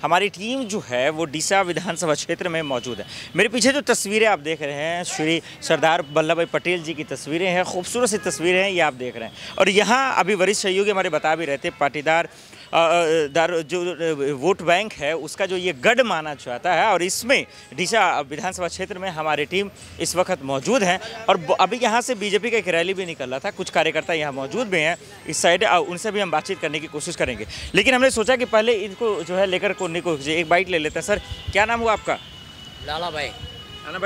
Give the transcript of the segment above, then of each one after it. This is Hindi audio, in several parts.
हमारी टीम जो है वो डीसा विधानसभा क्षेत्र में मौजूद है। मेरे पीछे जो तस्वीरें आप देख रहे हैं श्री सरदार वल्लभ भाई पटेल जी की तस्वीरें हैं, खूबसूरत सी तस्वीरें हैं, ये आप देख रहे हैं। और यहाँ अभी वरिष्ठ सहयोगी हमारे बता भी रहे थे, पाटीदार जो वोट बैंक है उसका जो ये गढ़ माना जाता है, और इसमें डीसा विधानसभा क्षेत्र में हमारी टीम इस वक्त मौजूद है। और अभी यहाँ से बीजेपी का एक रैली भी निकल रहा था, कुछ कार्यकर्ता यहाँ मौजूद भी हैं इस साइड, उनसे भी हम बातचीत करने की कोशिश करेंगे। लेकिन हमने सोचा कि पहले इनको जो है लेकर को एक बाइट ले लेते हैं। सर, क्या नाम हुआ आपका? लाला भाई।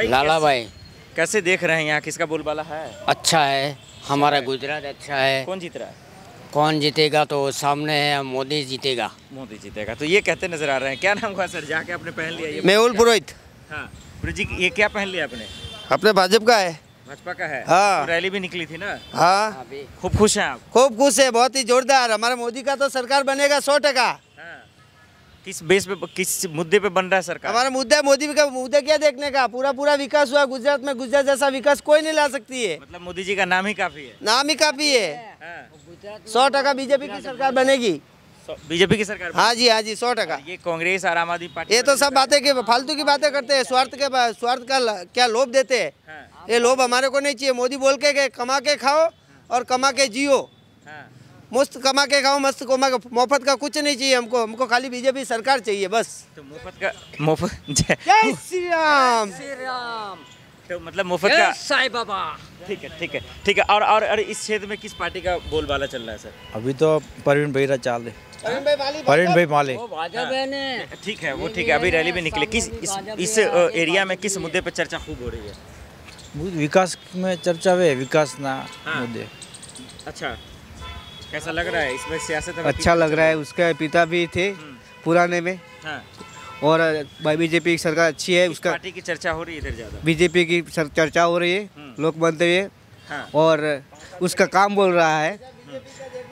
लाला भाई, कैसे देख रहे हैं यहाँ किसका बोलबाला है? अच्छा है, हमारा गुजरात अच्छा है। कौन जीत रहा है? कौन जीतेगा तो सामने है, मोदी जीतेगा। मोदी जीतेगा तो ये कहते नजर आ रहे हैं। क्या नाम हुआ सर? जाके आपने पहन लिया ये? मेहुल पुरोहित। हाँ पुरोहित जी, ये क्या पहन लिया आपने? अपने भाजपा का है। भाजपा का है? हाँ। तो रैली भी निकली थी ना? हाँ, खूब खुश हैं आप? खूब खुश है, बहुत ही जोरदार। हमारे मोदी का तो सरकार बनेगा 100%। किस बेस पे, किस मुद्दे पे बन रहा है सरकार? हमारा मुद्दा मोदी का मुद्दा क्या देखने का, पूरा विकास हुआ गुजरात में। गुजरात जैसा विकास कोई नहीं ला सकती है। मतलब मोदी जी का नाम ही काफी है? नाम ही काफी है। 100% बीजेपी की सरकार बनेगी। बीजेपी की सरकार? हाँ जी, हाँ जी, 100%। ये कांग्रेस और आम आदमी पार्टी, ये तो सब बातें की फालतू की बातें करते हैं, स्वार्थ का क्या लोभ देते हैं। ये लोभ हमारे को नहीं चाहिए। मोदी बोल के कमा के खाओ और कमा के जियो, मस्त कमा के खाओ, मस्त मुफ्त का कुछ नहीं चाहिए हमको खाली बीजेपी सरकार चाहिए बस। तो मुफ्त जय श्री राम। तो मतलब मुफ्त का साईं बाबा। ठीक है। और इस क्षेत्र में किस पार्टी का बोलबाला चल रहा है सर? अभी तो परवीन भाई चाल रहे, परवीन भाई माले। ठीक है, वो ठीक है। अभी रैली में निकले, किस इस एरिया में किस मुद्दे पे चर्चा खूब हो रही है? विकास में चर्चा है, विकास ना मुद्दे। अच्छा, कैसा लग रहा है इसमें सियासत? अच्छा लग रहा है। उसके पिता भी थे पुराने में। हाँ। और बीजेपी की सरकार अच्छी है। उसका पार्टी की चर्चा हो रही है इधर ज्यादा? बीजेपी की चर्चा हो रही है, लोग बनते हुए। हाँ। और उसका काम बोल रहा है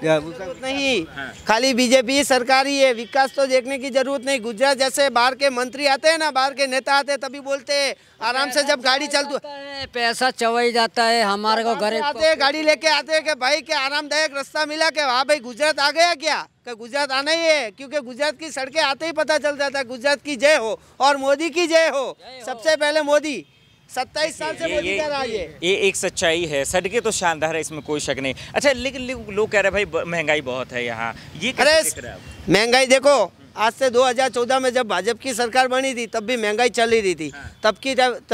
नहीं। हाँ। खाली बीजेपी सरकार ही है, विकास तो देखने की जरूरत नहीं। गुजरात जैसे बाहर के मंत्री आते हैं ना, बाहर के नेता आते हैं, तभी बोलते हैं। आराम से जब गाड़ी चलती है, पैसा चवाई जाता है, हमारे को घर आते हैं, गाड़ी लेके आते हैं कि भाई क्या आरामदायक रास्ता मिला, कि हाँ भाई गुजरात आ गया क्या, कि गुजरात आना ही है। क्योंकि गुजरात की सड़कें आते ही पता चल जाता है गुजरात की जय हो और मोदी की जय हो। सबसे पहले मोदी, 27 साल से मोदी का राज है। ये एक सच्चाई है। सड़कें तो शानदार है, इसमें कोई शक नहीं। अच्छा, लेकिन लोग कह रहे हैं भाई महंगाई बहुत है यहाँ, ये कैसे देख रहे हैं आप? महंगाई देखो, आज से 2014 में जब भाजपा की सरकार बनी थी तब भी महंगाई चल ही रही थी। तब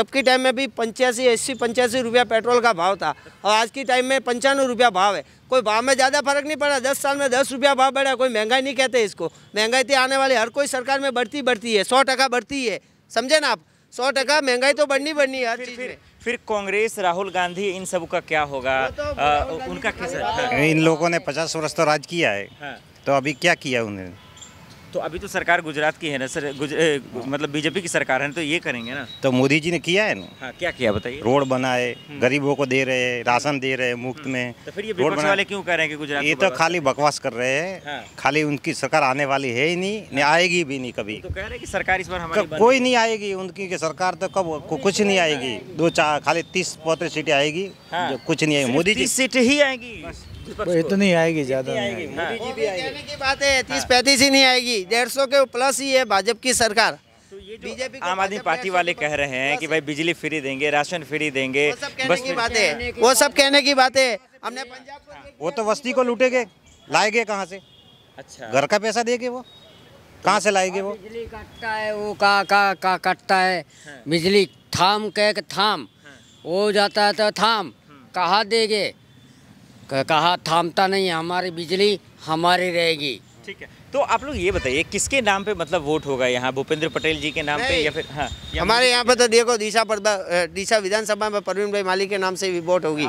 की टाइम में भी 85 रुपया पेट्रोल का भाव था, और आज की टाइम में 95 रुपया भाव है। कोई भाव में ज़्यादा फर्क नहीं पड़ा। 10 साल में 10 रुपया भाव बढ़ा, कोई महंगाई नहीं कहते इसको। महंगाई तो आने वाली हर कोई सरकार में बढ़ती है, 100% बढ़ती है, समझे ना आप। 100% महंगाई तो बढ़नी है हर चीज़ में। फिर कांग्रेस, राहुल गांधी, इन सब का क्या होगा? उनका कैसा? इन लोगों ने 50 वर्ष तो राज किया है, तो अभी क्या किया उन्होंने? तो अभी तो सरकार गुजरात की है ना सर, मतलब बीजेपी की सरकार है, तो ये करेंगे ना। तो मोदी जी ने किया है ना। हाँ, क्या किया बताइए? रोड बनाए, गरीबों को दे रहे हैं, राशन दे रहे हैं मुफ्त में। तो फिर ये विपक्ष वाले क्यों कह रहे हैं कि गुजरात? ये तो खाली बकवास कर रहे हैं। हाँ। खाली उनकी सरकार आने वाली है ही नहीं, आएगी भी नहीं कभी। तो कह रहे हैं कि सरकार इस बार हमारी कोई नहीं आएगी उनकी सरकार, तो कब कुछ नहीं आएगी। 2-4 खाली 30-35 सीटें आएगी, कुछ नहीं आएगी। मोदी जी सीटें ही आएगी, इतनी आएगी, ज्यादा मोदी जी भी कहने की बात है 30-35 ही नहीं आएगी, 150 के प्लस ही है भाजपा की सरकार। तो ये बीजेपी आम आदमी पार्टी वाले कह रहे हैं कि भाई बिजली फ्री देंगे, राशन फ्री देंगे, वो सब कहने की बात है, वो सब कहने की बात है। हमने पंजाब को, वो तो बस्ती को लूटेंगे, लाएंगे कहाँ से? अच्छा, घर का पैसा देंगे, वो कहाँ से लाएंगे? वो बिजली काटता है, वो का काटता है बिजली, थाम हो जाता है तो थाम कहाँ देंगे, कहा थामता नहीं, हमारी बिजली हमारी रहेगी। ठीक है, तो आप लोग ये बताइए किसके नाम पे मतलब वोट होगा यहाँ? भूपेंद्र पटेल जी के नाम पे या फिर? हाँ, हमारे यहाँ पे तो देखो डीसा विधानसभा में परवीन भाई माली के नाम से भी वोट होगी।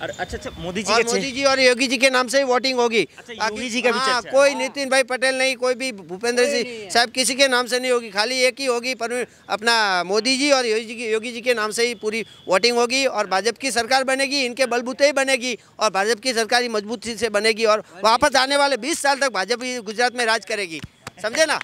अच्छा, मोदी जी और योगी जी के नाम से ही वोटिंग होगी। अच्छा, योगी जी का भी चर्चा है? कोई नितिन भाई पटेल नहीं, कोई भी भूपेंद्र जी साहब किसी के नाम से नहीं होगी, खाली एक ही होगी, अपना मोदी जी और योगी जी के नाम से ही पूरी वोटिंग होगी। और भाजपा की सरकार बनेगी, इनके बलबूते ही बनेगी, और भाजपा की सरकार ही मजबूती से बनेगी, और वापस आने वाले 20 साल तक भाजपा गुजरात में राज करेगी, समझे ना।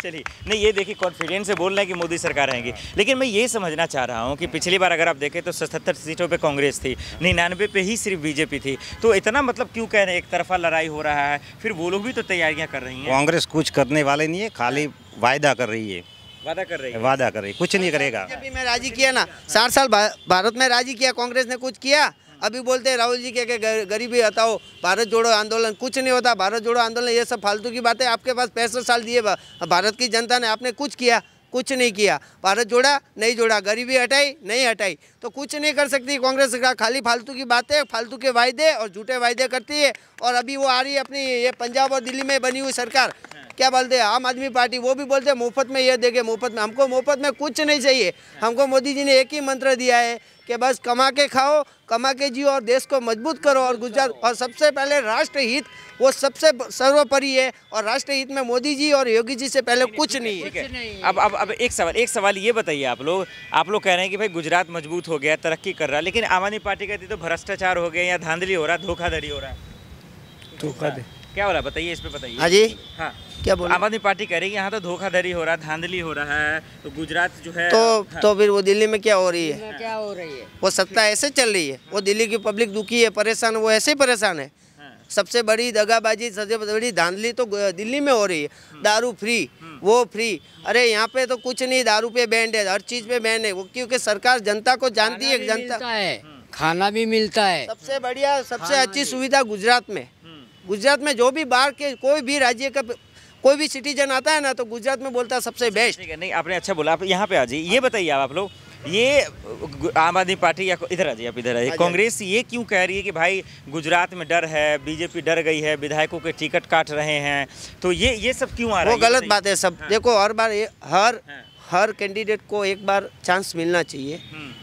चलिए, नहीं ये देखिए कॉन्फिडेंस से बोल रहे हैं कि मोदी सरकार आएगी। लेकिन मैं ये समझना चाह रहा हूँ कि पिछली बार अगर आप देखें तो 77 सीटों पे कांग्रेस थी, 99 पे ही सिर्फ बीजेपी थी, तो इतना मतलब क्यों कह रहे हैं एक तरफा लड़ाई हो रहा है? फिर वो लोग भी तो तैयारियां कर रही हैं। कांग्रेस कुछ करने वाले नहीं है, खाली वायदा कर रही है, वादा कर रही है। वादा कर रही है, कुछ नहीं करेगा। बीजेपी में राजी किया ना, 60 साल भारत में राजी किया, कांग्रेस ने कुछ किया? अभी बोलते हैं राहुल जी के गरीबी हटाओ, भारत जोड़ो आंदोलन, कुछ नहीं होता। भारत जोड़ो आंदोलन ये सब फालतू की बातें। आपके पास 65 साल दिए भारत की जनता ने, आपने कुछ किया? कुछ नहीं किया। भारत जोड़ा नहीं जोड़ा, गरीबी हटाई नहीं हटाई, तो कुछ नहीं कर सकती कांग्रेस सरकार। खाली फालतू की बातें, फालतू के वायदे और झूठे वायदे करती है। और अभी वो आ रही है अपनी ये पंजाब और दिल्ली में बनी हुई सरकार, क्या बोलते हैं आम आदमी पार्टी, वो भी बोलते हैं मुफ्त में ये देंगे, मुफ्त में। हमको मुफ्त में कुछ नहीं चाहिए। हमको मोदी जी ने एक ही मंत्र दिया है कि बस कमा के खाओ, कमा के जियो और देश को मजबूत करो। और गुजरात, और सबसे पहले राष्ट्र हित वो सबसे सर्वोपरि है, और राष्ट्र हित में मोदी जी और योगी जी से पहले कुछ नहीं है। अब एक सवाल ये बताइए, आप लोग कह रहे हैं कि भाई गुजरात मजबूत हो गया, तरक्की कर रहा है, लेकिन आम आदमी पार्टी कहती है तो भ्रष्टाचार हो गया या धांधली हो रहा है, धोखाधड़ी हो रहा है। क्या हो रहा है बताइए, इस पे बताइए। हाँ जी, हाँ, क्या बोल? आम आदमी पार्टी कह रही है यहाँ तो धोखाधड़ी हो रहा है, धांधली हो रहा है, तो गुजरात जो है तो फिर वो दिल्ली में क्या हो रही है? क्या हो रही है? वो सत्ता ऐसे चल रही है। वो दिल्ली की पब्लिक दुखी है, परेशान, वो ऐसे ही परेशान है। सबसे बड़ी दगाबाजी, सबसे बड़ी धांधली तो दिल्ली में हो रही है। दारू फ्री, वो फ्री, अरे यहाँ पे तो कुछ नहीं, दारू पे बैंड है, हर चीज पे बैंड है। वो क्योंकि सरकार जनता को जानती है, जनता है, खाना भी मिलता है। सबसे बढ़िया, सबसे अच्छी सुविधा गुजरात में। गुजरात में जो भी बाहर के कोई भी राज्य का कोई भी सिटीजन आता है ना, तो गुजरात में बोलता है सबसे बेस्ट। ठीक है, नहीं आपने अच्छा बोला। आप यहाँ पे आ जाइए, ये बताइए आप लोग, ये आम आदमी पार्टी या इधर आ जाइए, आप इधर आइए, कांग्रेस ये क्यों कह रही है कि भाई गुजरात में डर है, बीजेपी डर गई है, विधायकों के टिकट काट रहे हैं, तो ये सब क्यों आ रहा है? वो गलत बात है सब। देखो हर बार हर कैंडिडेट को एक बार चांस मिलना चाहिए।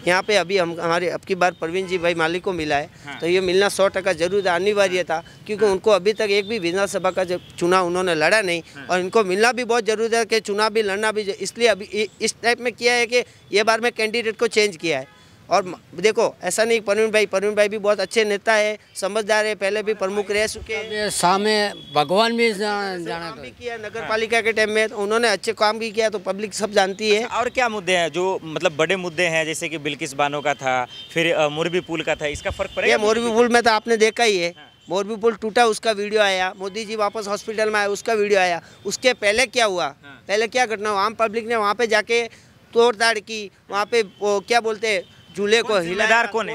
यहाँ पे अभी हमारे अब की बार परवीन जी भाई माली को मिला है, तो ये मिलना 100% जरूर अनिवार्य था, क्योंकि उनको अभी तक एक भी विधानसभा का जब चुनाव उन्होंने लड़ा नहीं, और इनको मिलना भी बहुत जरूरी है कि चुनाव भी लड़ना भी। इसलिए अभी इस टाइप में किया है कि ये बार में कैंडिडेट को चेंज किया है। और देखो ऐसा नहीं, परवीन भाई भी बहुत अच्छे नेता है, समझदार है, पहले भी प्रमुख रह चुके हैं। सामने भगवान भी जाना भी किया नगर पालिका के टाइम में, तो उन्होंने अच्छे काम भी किया, तो पब्लिक सब जानती है। और क्या मुद्दे हैं जो मतलब बड़े मुद्दे हैं, जैसे कि बिल्किस बानो का था, फिर मोरबी पुल का था, इसका फर्क पड़ेगा? ये मोरबी पुल में तो आपने देखा ही है, मोरबी पुल टूटा, उसका वीडियो आया, मोदी जी वापस हॉस्पिटल में आए, उसका वीडियो आया। उसके पहले क्या हुआ, पहले क्या घटना हुआ? आम पब्लिक ने वहाँ पे जाके तोड़ताड़ की, वहाँ पे वो क्या बोलते हैं, झूले को जिम्मेदार कौन है?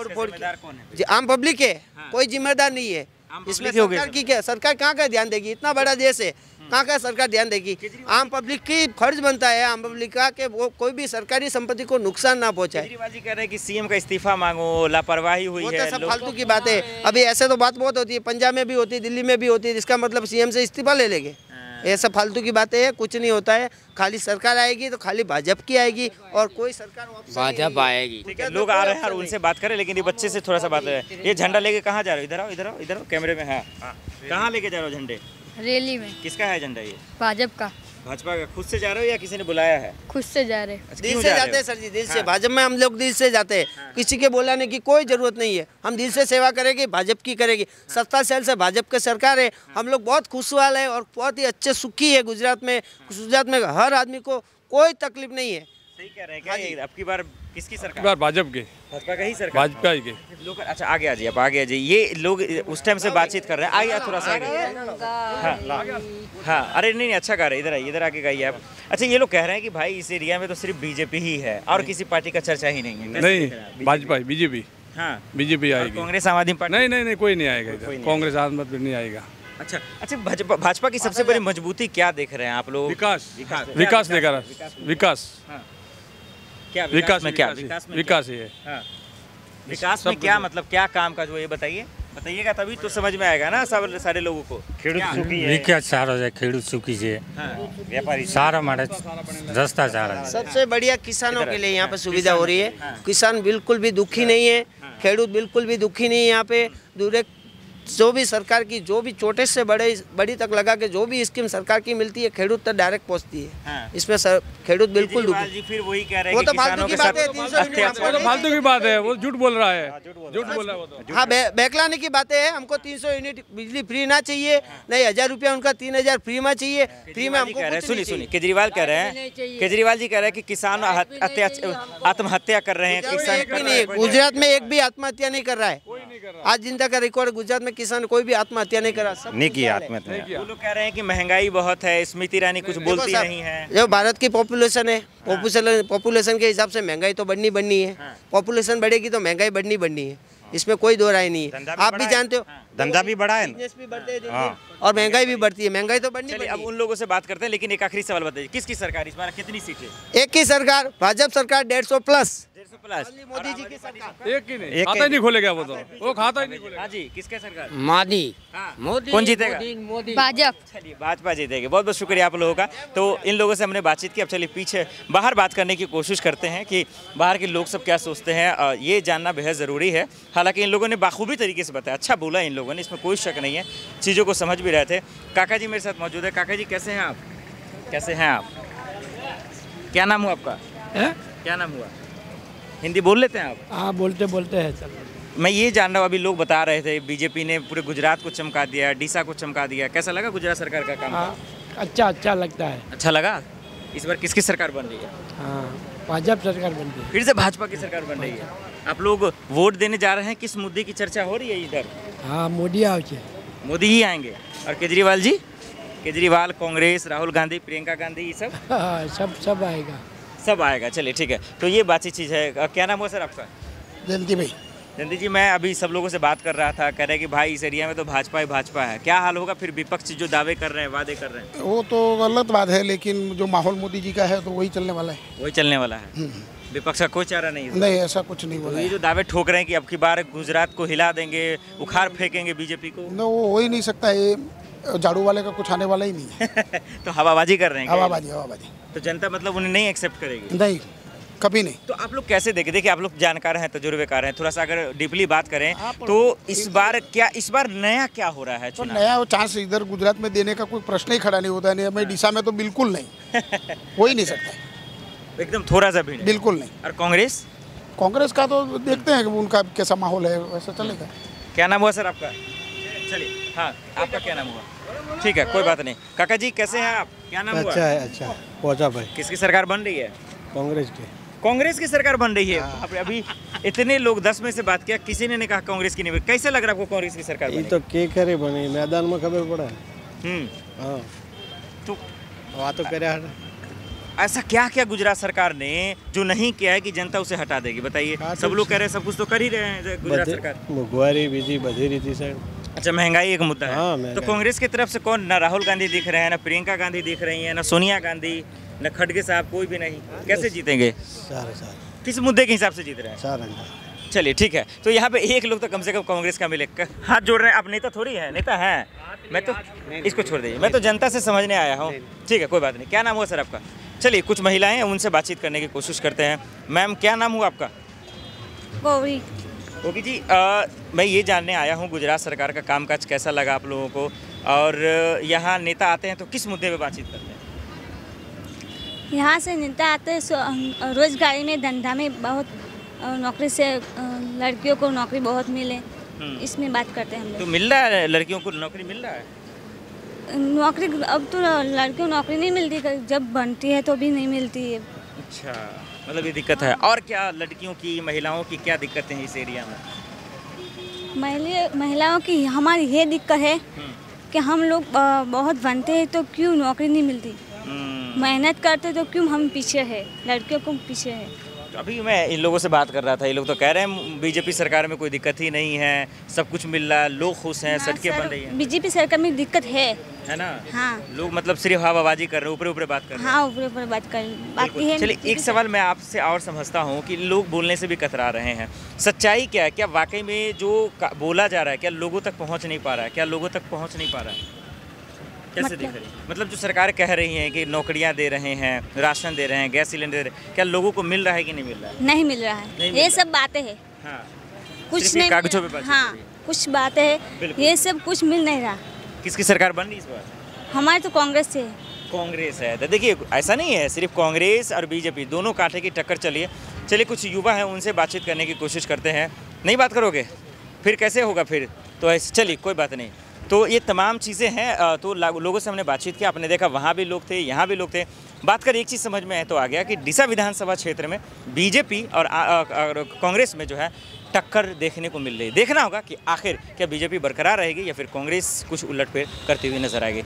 आम पब्लिक है, कोई जिम्मेदार नहीं है इसमें। सरकार की क्या, सरकार कहाँ का ध्यान देगी? इतना बड़ा देश है, कहाँ का सरकार ध्यान देगी? आम पब्लिक की फर्ज बनता है, आम पब्लिक का, कि वो कोई भी सरकारी संपत्ति को नुकसान ना पहुंचाए। केजरीवाल जी कह रहे हैं कि सीएम का इस्तीफा मांगो, लापरवाही हुई वो है। तो सब फालतू की बात है। अभी ऐसे तो बात बहुत होती है, पंजाब में भी होती है, दिल्ली में भी होती है, इसका मतलब सीएम से इस्तीफा ले लेंगे? ये सब फालतू की बातें है, कुछ नहीं होता है। खाली सरकार आएगी तो खाली भाजपा की आएगी, और कोई सरकार भाजपा आएगी। ठीक है, लोग आ रहे हैं और उनसे बात करें, लेकिन ये बच्चे से थोड़ा सा बात है। ये झंडा लेके कहाँ जा रहे हो? इधर आओ, इधर आओ, इधर आओ, कैमरे में है। कहाँ लेके जा रहे हो झंडे? रैली में। किसका है झंडा ये? भाजपा का। खुद से जा रहे हो या किसी ने बुलाया है? खुद से जा रहे। दिल से जाते हैं सर जी, दिल से। भाजपा में हम लोग दिल से जाते हैं, किसी के बुलाने की कोई जरूरत नहीं है। हम दिल से सेवा करेंगे, भाजपा की करेगी। 70 साल से भाजपा की सरकार है, हम लोग बहुत खुशहाल है और बहुत ही अच्छे सुखी है गुजरात में। गुजरात में हर आदमी को कोई तकलीफ नहीं है। सही कह रहे हैं क्या? अब की बार किसकी सरकार? बार भाजपा की, भाजपा का ही सरकार, भाजपा ही के लोग। अच्छा आगे आ जाइए, आप आगे आ जाइए। ये लोग उस टाइम से बातचीत कर रहे हैं, आइए थोड़ा सा आगे। हाँ, अरे नहीं अच्छा गा रहे, इधर आइए, इधर आके गाइए आप। अच्छा, ये लोग कह रहे हैं कि भाई इस एरिया में तो सिर्फ बीजेपी ही है और किसी पार्टी का चर्चा ही नहीं है। नहीं, भाजपा बीजेपी, हाँ बीजेपी आएगी। कांग्रेस आम आदमी पार्टी? नहीं, कोई नहीं आएगा इधर, कांग्रेस आम आदमी नहीं आएगा। अच्छा, भाजपा की सबसे बड़ी मजबूती क्या देख रहे हैं आप लोग? विकास लेकर, विकास क्या विकास में? क्या विकास ही है? विकास में क्या मतलब, क्या काम का जो ये बताइएगा तभी तो समझ में आएगा ना सब सारे लोगों को। विकास सारो है, खेडूत सुखी है, व्यापारी सारा मारे रास्ता सारा। सबसे बढ़िया किसानों के लिए यहाँ पे सुविधा हो रही है। किसान बिल्कुल भी दुखी नहीं है, खेडूत बिल्कुल भी दुखी नहीं है। यहाँ पे दूर जो भी सरकार की, जो भी छोटे से बड़ी तक लगा के जो भी स्कीम सरकार की मिलती है, खेडूत तक डायरेक्ट पहुँचती है। इसमें खेडूत बिल्कुल दुखी। फिर वही कह रहे हैं वो तो फालतू की बात है, 300 यूनिट फालतू की बात है, वो झूठ बोल रहा है, झूठ बोल रहा है वो तो। हाँ, बहकलाने की बातें हैं। हमको 300 यूनिट बिजली फ्री ना चाहिए, नहीं 1000 रुपया उनका 3000 फ्री में चाहिए। फ्री में हमको सुनिए, केजरीवाल कह रहे हैं, केजरीवाल जी कह रहे हैं कि किसान आत्महत्या कर रहे हैं। किसान गुजरात में एक भी आत्महत्या नहीं कर रहा है, आज दिन तक का रिकॉर्ड गुजरात में किसान कोई भी आत्महत्या नहीं करा। सब नहीं किया आत्महत्या। वो लोग कह रहे हैं कि महंगाई बहुत है, स्मृति ईरानी कुछ बोलती नहीं है। जो भारत की पॉपुलेशन है, पॉपुलेशन के हिसाब से महंगाई तो बढ़नी है। पॉपुलेशन बढ़ेगी तो महंगाई बढ़नी है, इसमें कोई दो राय नहीं है। आप भी जानते हो धंधा भी बढ़ा है, बिजनेस भी बढ़ते हैं और महंगाई भी बढ़ती है। महंगाई तो बढ़नी अब उन लोगों से बात करते हैं, लेकिन एक आखिरी सवाल बताइए, किसकी सरकार इस बार कितनी सीटें? एक ही सरकार, भाजपा सरकार 150 प्लस। 150 प्लस मोदी जी की सरकार। एक ही नहीं, खाता ही नहीं खोलेगा वो, तो वो खाता ही नहीं खोलेगा। हाँ जी, किसके सरकार? मोदी। हाँ। मोदी कौन जीतेगा? मोदी। भाजपा। चलिए, भाजपा जीतेगी। बहुत बहुत शुक्रिया आप लोगों का। तो इन लोगों से हमने बातचीत की। अब चलिए पीछे बाहर बात करने की कोशिश करते हैं कि बाहर के लोग सब क्या सोचते हैं। ये जानना बेहद ज़रूरी है। हालांकि इन लोगों ने बाखूबी तरीके से बताया, अच्छा बोला इन लोगों ने, इसमें कोई शक नहीं है, चीज़ों को समझ भी रहे थे। काका जी मेरे साथ मौजूद है। काका जी कैसे हैं आप? कैसे हैं आप? क्या नाम हुआ आपका? क्या नाम हुआ? हिंदी बोल लेते हैं आप? हाँ, बोलते बोलते हैं सर। मैं ये जान रहा हूँ, अभी लोग बता रहे थे बीजेपी ने पूरे गुजरात को चमका दिया, डीसा को चमका दिया। कैसा लगा गुजरात सरकार का काम? हाँ, अच्छा लगता है। अच्छा लगा। इस बार किसकी सरकार बन रही है? हाँ, भाजपा सरकार बन रही है। फिर से भाजपा की सरकार बन रही है। आप लोग वोट देने जा रहे हैं, किस मुद्दे की चर्चा हो रही है इधर? हाँ, मोदी आवे। मोदी ही आएंगे। और केजरीवाल जी? केजरीवाल, कांग्रेस, राहुल गांधी, प्रियंका गांधी, ये सब? हाँ, सब आएगा। सब आएगा। चलिए ठीक है। तो ये बात चीज़ है। क्या नाम हुआ सर आपका? जयंती भाई। जयंती जी, मैं अभी सब लोगों से बात कर रहा था, कह रहे हैं कि भाई इस एरिया में तो भाजपा ही भाजपा है। क्या हाल होगा फिर विपक्ष जो दावे कर रहे हैं, वादे कर रहे हैं? वो तो गलत बात है, लेकिन जो माहौल मोदी जी का है तो वही चलने वाला है। वही चलने वाला है। विपक्ष का कोई चारा नहीं है? नहीं, ऐसा कुछ नहीं बोला। ये जो दावे ठोक रहे हैं कि अब की बार गुजरात को हिला देंगे, उखाड़ फेंकेंगे बीजेपी को, वो हो ही नहीं सकता। ये झाड़ू वाले का कुछ आने वाला ही नहीं है। तो हवाबाजी कर रहे हैं। हवाबाजी। तो जनता मतलब उन्हें नहीं एक्सेप्ट करेगी? नहीं, कभी नहीं। तो आप लोग कैसे देखें? देखिए आप लोग जानकार हैं, तजुर्बेकार हैं, थोड़ा सा अगर डीपली बात करें तो इस बार नया क्या हो रहा है? तो नया वो चांस इधर गुजरात में देने का कोई प्रश्न ही खड़ा नहीं होता है। हमें डीसा में तो बिल्कुल नहीं, हो ही नहीं सकता। एकदम थोड़ा सा भी नहीं? बिल्कुल नहीं। और कांग्रेस का तो देखते हैं कि उनका कैसा माहौल है, वैसा चलेगा। क्या नाम हुआ सर आपका? चलिए, हाँ, आपका क्या नाम हुआ? ठीक है, कोई बात नहीं। काका जी कैसे हैं आप? क्या नाम हुआ? अच्छा है, अच्छा पहुँचा भाई। किसकी सरकार बन रही है? कांग्रेस की सरकार बन रही है। अभी इतने लोग 10 में से बात किया, किसी ने कहा कांग्रेस की नहीं। कैसे लग रहा है आपको कांग्रेस की सरकार? ये तो के करे बने, मैदान में खबर पड़ा है। हाँ, तो वहाँ तो करे। ऐसा क्या क्या गुजरात सरकार ने जो नहीं किया है कि जनता उसे हटा देगी? बताइए। सब लोग कह रहे हैं सब कुछ तो कर ही रहे हैं गुजरात सरकार। मोंघवारी बीजी बधी रही थी सर। अच्छा, महंगाई एक मुद्दा है। हाँ, तो कांग्रेस की तरफ से कौन? ना राहुल गांधी दिख रहे हैं, ना प्रियंका गांधी दिख रही हैं, ना सोनिया गांधी, ना खड़गे साहब, कोई भी नहीं। कैसे जीतेंगे? सारे किस मुद्दे के हिसाब से जीत रहे हैं? चलिए ठीक है। तो यहाँ पे एक लोग तो कम से कम कांग्रेस का मिले, हाथ जोड़ रहे हैं। आप नेता थोड़ी है, नेता है। मैं तो इसको छोड़ दीजिए, मैं तो जनता से समझने आया हूँ। ठीक है, कोई बात नहीं। क्या नाम हुआ सर आपका? चलिए कुछ महिलाएं हैं, उनसे बातचीत करने की कोशिश करते हैं। मैम, क्या नाम हुआ आपका? गोगी जी, मैं ये जानने आया हूँ गुजरात सरकार का कामकाज कैसा लगा आप लोगों को, और यहाँ नेता आते हैं तो किस मुद्दे पे बातचीत करते हैं? यहाँ से नेता आते हैं रोजगारी में, धंधा में, बहुत नौकरी से लड़कियों को नौकरी बहुत मिले, इसमें बात करते हैं हम लोग। तो मिल रहा है लड़कियों को नौकरी? मिल रहा है नौकरी? अब तो लड़कियों को नौकरी नहीं मिलती, जब बनती है तो भी नहीं मिलती है। अच्छा, मतलब ये दिक्कत है। और क्या लड़कियों की, महिलाओं की क्या दिक्कतें हैं इस एरिया में? महिलाओं की हमारी ये दिक्कत है कि हम लोग बहुत बनते हैं तो क्यों नौकरी नहीं मिलती, मेहनत करते तो क्यों हम पीछे है, लड़कियों को पीछे है। तो अभी मैं इन लोगों से बात कर रहा था, ये लोग तो कह रहे हैं बीजेपी सरकार में कोई दिक्कत ही नहीं है, सब कुछ मिल रहा है, लोग खुश हैं, सड़कें बन रही हैं। बीजेपी सरकार में दिक्कत है ना? हाँ, लोग मतलब सिर्फ हवाबाजी कर रहे हैं, ऊपर बात कर रहे हैं। हाँ, ऊपर बात है। चलिए एक सवाल मैं आपसे और समझता हूँ कि लोग बोलने से भी कतरा रहे हैं, सच्चाई क्या है? क्या वाकई में जो बोला जा रहा है क्या लोगों तक पहुँच नहीं पा रहा है? क्या लोगों तक पहुँच नहीं पा रहा है? कैसे देख रही है? मतलब जो सरकार कह रही है कि नौकरियां दे रहे हैं, राशन दे रहे हैं, गैस सिलेंडर दे रहे हैं, क्या लोगों को मिल रहा है कि नहीं मिल रहा है? नहीं मिल रहा है। ये सब बातें हैं। हाँ, कुछ नहीं कागजों पे बात। हाँ, कुछ बातें हैं, ये सब कुछ मिल नहीं रहा। किसकी सरकार बन रही इस बार? हमारे तो कांग्रेस से है। कांग्रेस है। तो देखिए ऐसा नहीं है सिर्फ कांग्रेस और बीजेपी दोनों कांटे की टक्कर चली है। चलिए कुछ युवा हैं, उनसे बातचीत करने की कोशिश करते हैं। नहीं बात करोगे? फिर कैसे होगा फिर? तो ऐसे चलिए कोई बात नहीं। तो ये तमाम चीज़ें हैं। तो लोगों से हमने बातचीत की, आपने देखा वहाँ भी लोग थे, यहाँ भी लोग थे। बात कर एक चीज़ समझ में तो आ गया कि डीसा विधानसभा क्षेत्र में बीजेपी और कांग्रेस में जो है टक्कर देखने को मिल रही है। देखना होगा कि आखिर क्या बीजेपी बरकरार रहेगी या फिर कांग्रेस कुछ उलटफेर करती हुई नजर आएगी।